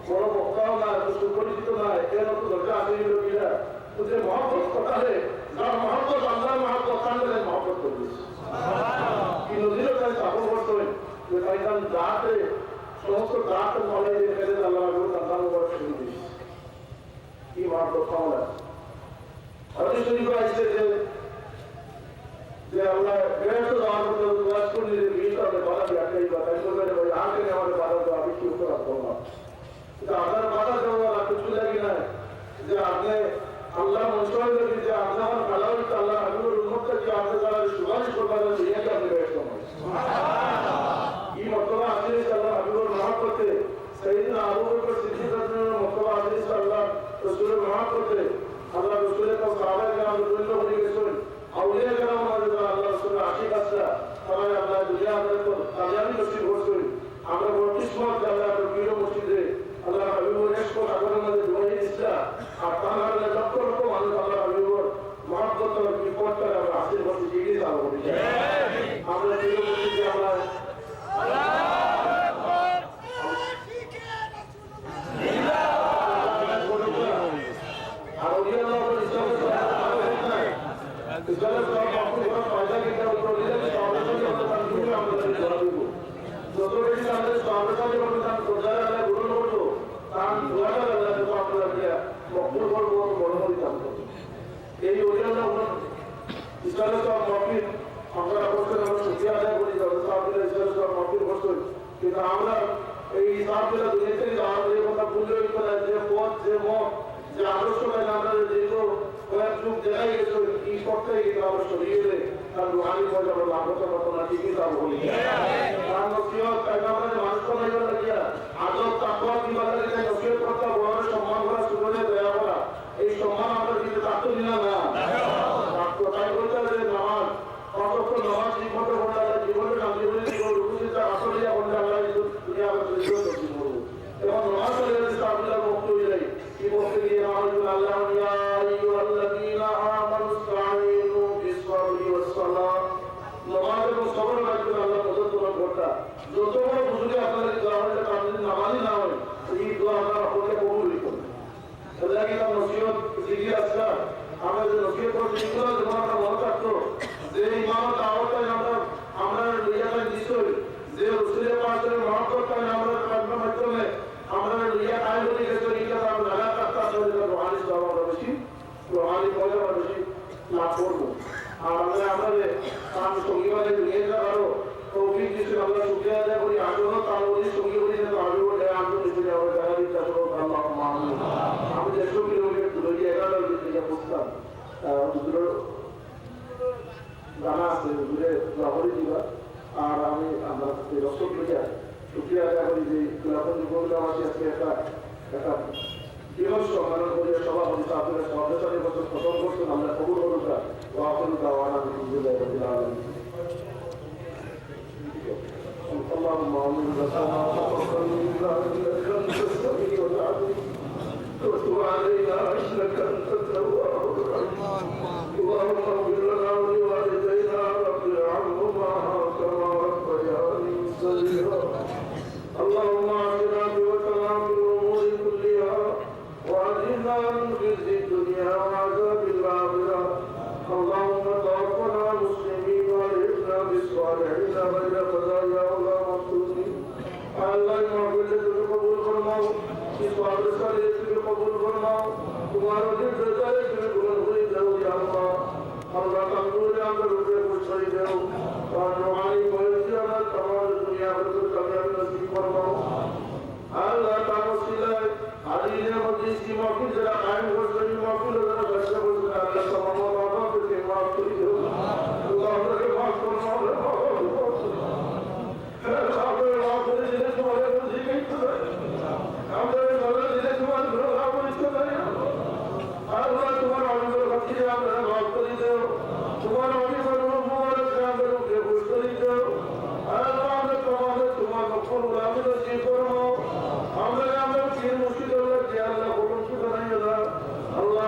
বড় বক্তাও না, এত সুপরিচিত না, এর মতো দরকার আসেনি লোকেরা। তো যে মহব্বত কথালে যার মহব্বত আল্লাহ মহব্বত তাহলে মহব্বত করবে কি নদীরও তাই স্থাপন করতে হয় যে তাই তার দাঁতে সমস্ত দাঁত মনে দিয়ে ফেলে আল্লাহ আল্লাহ শুরু দিস কি মহব্বত ক্ষমতা হাদিস শরীফে আসছে যে আল্লাহ বেশ যাওয়ার মতো ওয়াজ করলে যে বিশ হবে বাধা দিয়ে একটাই কথা বলবেন ভাই আগে আমাদের বাধা দেওয়া আমি কি উত্তর করলাম কিন্তু আপনার বাধা দেওয়া কিছু লাগে না যে আপনি আল্লাহ মনসুর যে আপনি আমার ভালো হইতে আল্লাহ হাবিবুর উন্মতকে যে আপনি তারা সুপারিশ করবেন দুনিয়াকে আপনি ব্যস্ত নয় এই মতবা আছে আল্লাহ হাবিবুর মহব্বতে সেইদিন আবু বকর সিদ্দিক রাদিয়াল্লাহু আনহু মতবা আছে আল্লাহ রাসূলের মহব্বতে আল্লাহ রাসূলের কাছে সাহাবায়ে কেরাম দুনিয়া হয়ে গেছেন আউলিয়া কেরাম আল্লাহ রাসূলের আশিক আছে তারা আল্লাহ দুনিয়া আমাদের তো কামিয়াবি নসিব করছেন আমরা বর্তমান আল্লাহ প্রিয় মসজিদে আল্লাহ হাবিবুর এসক আগরের মধ্যে দুনিয়া ইসলাম আর তার লক্ষ লক্ষ মানুষ আল্লাহ হাবিবুর মহব্বত আর বিপদটা আমরা হাসিল করতে গিয়ে যাব আমরা প্রিয় মসজিদে আমরা আমরা এই ইসলামগুলো দুনিয়াতে কথা ভুলে যে পথ যে মত যে আদর্শ আমরা দীর্ঘ কয়েক যুগ জায়গায় গেছে এই পথটাই কিন্তু আমরা সরিয়ে দেয় তার রুহানি মজা আমরা লাভ করতে পারতো না ঠিকই তা বলি কারণ নসিহত আমাদের মানুষ তো নাই বলে গিয়া আদব তাকওয়া কি বলে যে নসিহত করতে বড় সম্মান করা সুযোগে দেয়া করা এই সম্মান আমরা কিন্তু তাত্ত্ব দিনা না তাত্ত্ব তাই বলতে হবে যে নামাজ কতক্ষণ নামাজ ঠিক মতো পড়লে আল্লাহ জীবনে শান্তি বলে দিব রুকুসিটা আসলিয়া বললে আল্লাহ দুনিয়া আমরা তৈরি করতে পারবো এবং নামাজ পড়লে যদি আল্লাহ মুক্ত হয়ে যায় কি বলতে গিয়ে আমাদের আল্লাহ ইয়া আইয়ুহাল্লাযীনা আমানুস্তাঈনু বিস-সাবরি ওয়াস-সালাহ নামাজ এবং সবর রাখতে আল্লাহ মদদ করার কথা যত বড় বুজুর্গ আপনাদের দোয়া হলে তার যদি নামাজই না হয় এই দোয়া আমরা আপনাকে কবুল করব আল্লাহ কি তার নসিহত জিকির আজকার আমরা যে নসিহত করছি এগুলো যখন আমরা মনে থাকতো যে ইমামত আওয়াজটাই আমরা লিয়াটা নিশ্চয় যে রসুলের পাশের মহব্বতটাই আমরা কাজের মাধ্যমে আমরা লিয়া কাজ করে গেছি এটা আমরা লাগাতার তার রোহানি আমরা বেশি রোহানি মজা বেশি লাভ করবো আর আমাদের কাম সঙ্গীবাদে নিয়ে যাওয়ারও তৌফিক দিচ্ছেন আমরা শুক্রিয়া আদায় করি আগ্রহ তার বলি সঙ্গী বলি যে আগ্রহ দেয় আগ্রহ দিতে আমরা দেখা দিতে আল্লাহ আমি 150 কিলোমিটার দূরে গিয়ে 11 দিকে পৌঁছতাম দুটো জানা আছে দূরে জহরি দিবা আর আমি আমরা রসদ লইয়া শুক্রিয়া আদায় করি যে এখন যুবকরাবাসী আজকে একটা দিবস সম্মান করে সভাপতি আপনাদের সদস্য বছর প্রথম করছেন আমরা কবুল করুন ওয়াকুল দাওয়ানা আলহামদুলিল্লাহি রাব্বিল আলামিন اللهم امين وتب علينا انك انت التواب الرحيم اللهم اغفر لنا ولوالدينا رب ارحمهما كما ربياني صغيرا اللهم اعطنا بوتنا في الامور كلها واجعلنا من خزي الدنيا وعذاب الاخره اللهم توفنا مسلمين والحقنا بالصالحين غير خزايا ولا مفتونين الله يغفر لنا قبول فرماओ इस बात का लेकर कबूल फरमाओ तुम्हारा दिल रजाए में गुण हुई दो या अल्लाह अल्लाह कबूल या करोगे कुछ सही दो और रूहानी मर्जी अल्लाह तमाम दुनिया भर को कामयाबी नसीब फरमाओ अल्लाह ताला सिलाए आदि ने मजलिस की महफिल जरा कायम कर सही महफिल जरा बच्चा बोल अल्लाह तमाम बाबा के माफ कर दो अल्लाह के माफ फरमाओ खाबर माफ कर दे तुम्हारे मुझे नहीं पता আমরা ভালো দিলে তোমার ভালো পরিষ্কার করি আল্লাহ তোমার অন্তর ভক্তি আমরা মাফ করে দাও তোমার অভিমান মুবারক আমাদেরকে খুশ করে দাও আল্লাহ আমরা তোমার নফল গোলামি নসিব করো আমরা কি মুশকিল হলো যে আল্লাহ হুকুম শুনাই আল্লাহ আল্লাহ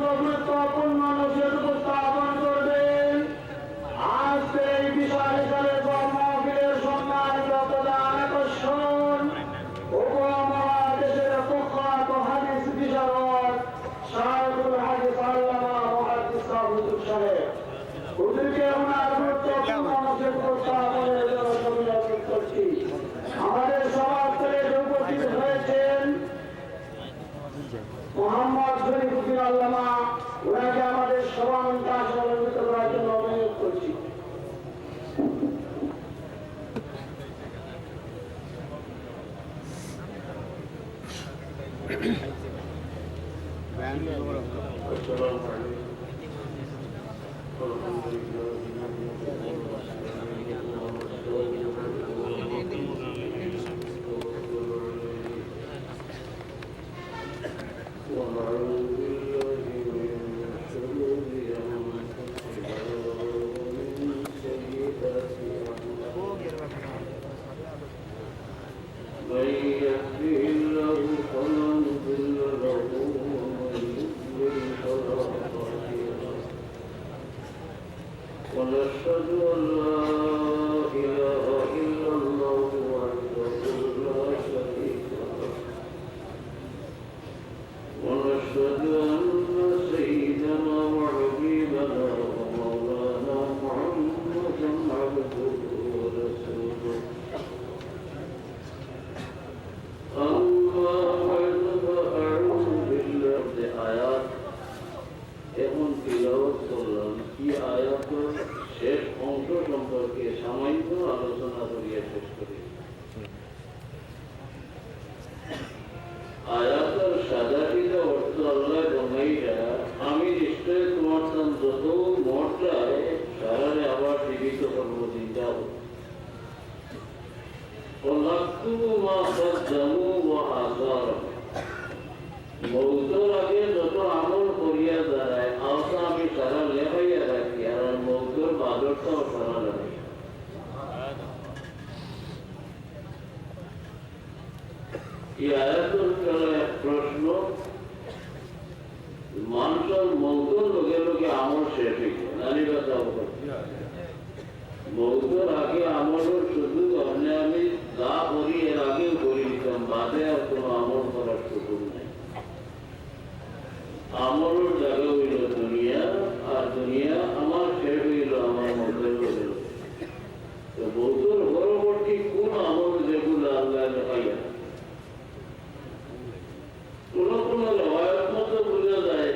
গুরুত্বপূর্ণ নসিহত উপস্থাপন করবেন। আজকে এই বিশাল আকারের কর্মবিলের সম্মানিত প্রধান আকর্ষণ উপমহাদেশের প্রখ্যাত হাদিস বিশারদ শায়খুল হাদিস আল্লামা মুহাদ্দিস হুজুর সাহেব হুজুরকে ওনার গুরুত্বপূর্ণ নসিহত উপস্থাপনের জন্য অভিনন্দন করছি। আমাদের সমাজ থেকে উপস্থিত হয়েছেন মোহাম্মদ শরীফুদ্দিন আল্লামা, ওনাকে আমাদের সভামঞ্চে সহযোগিতা করার জন্য অনুরোধ করছি। ونشهد أن لا إله إلا الله وحده لا شريك له ونشهد أن سيدنا وحبيبنا ومولانا محمدا عبده ورسوله أما بعد فأعوذ بالله آيات এখন তিলাওয়াত করলাম কি আয়াতের শেষ অংশ সম্পর্কে সামান্য আলোচনা করিয়া শেষ করি। আয়াতের সাজাটিতে অর্থ আল্লাহ বনাইয়া আমি নিশ্চয় তোমার নাম যত মর্যায় সারারে আবার জীবিত করবো দিন যাও মা কদ্দামু ওয়া আযারহু মৌতের আগে যত আমল করিয়া দাঁড়ায় আওতা আমি সারা লেখাইয়া রাখি আর মৌতের বাদরটাও সারা রাখি। এই আয়াতের কালে এক প্রশ্ন, মানুষের মৌতের লোকে লোকে আমল শেষ হইছে নানি কথা মৌতের আগে আমলের শুধু আপনি আমি যা করি এর আগেও করি দিতাম, বাদে আর কোনো আমল করার সুযোগ নেই। আমলের জায়গা হইল দুনিয়া, আর দুনিয়া আমার শেষ হইল আমার মধ্যে হইল। তো মৌতের পরবর্তী কোন আমল যেগুলো আল্লাহ দেখাইয়া কোন কোন রওয়ায়াত মতো বোঝা যায়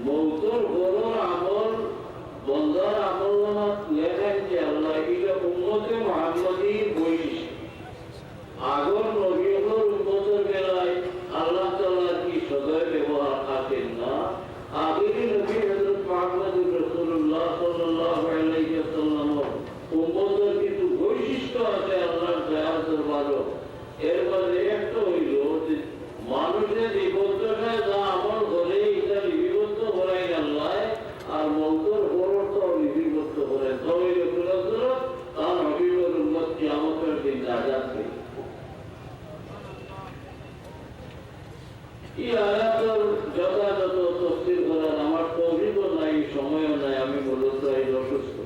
মৌতের বড় আমল বন্দার আমল নামাত লেখেন যে আল্লাহ এটা উম্মতে মুহাম্মাদী বৈশিষ্ট্য। আগর নবীদের উম্মতের বেলায় আল্লাহ তাআলার কি সদয় ব্যবহার আছেন না? আগের নবী হযরত মুহাম্মদুর রাসূলুল্লাহ সাল্লাল্লাহু আলাইহি ওয়াসাল্লাম উম্মতের কিছু বৈশিষ্ট্য আছে আল্লাহর দয়ার দরবারে। এর মধ্যে একটা হইল যে মানুষের জীবনটা যা আমল করে এটা লিপিবদ্ধ করাই আল্লাহ, আর মৌতের পরটা লিপিবদ্ধ করেন তবে তার হবিবের উম্মত কিয়ামতের দিন আযাদ হবে। এই আয়াতের যথাযথ তফসির করার আমার তৌফিকও নাই, সময়ও নাই। আমি মূলত এই অসুস্থ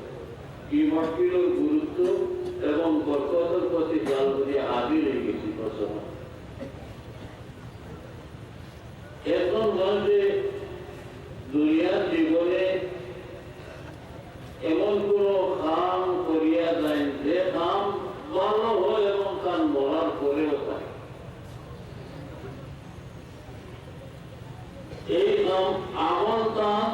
কি মাহফিলের গুরুত্ব এবং বরকতের প্রতি জাল করিয়া হাজির হয়ে গেছি ঘোষণা। এখন মানুষে দুনিয়ার জীবনে এমন কোন কাম করিয়া যায় যে কাম ভালো হয় এবং কাম বলার পরেও থাকে। এই আমল তার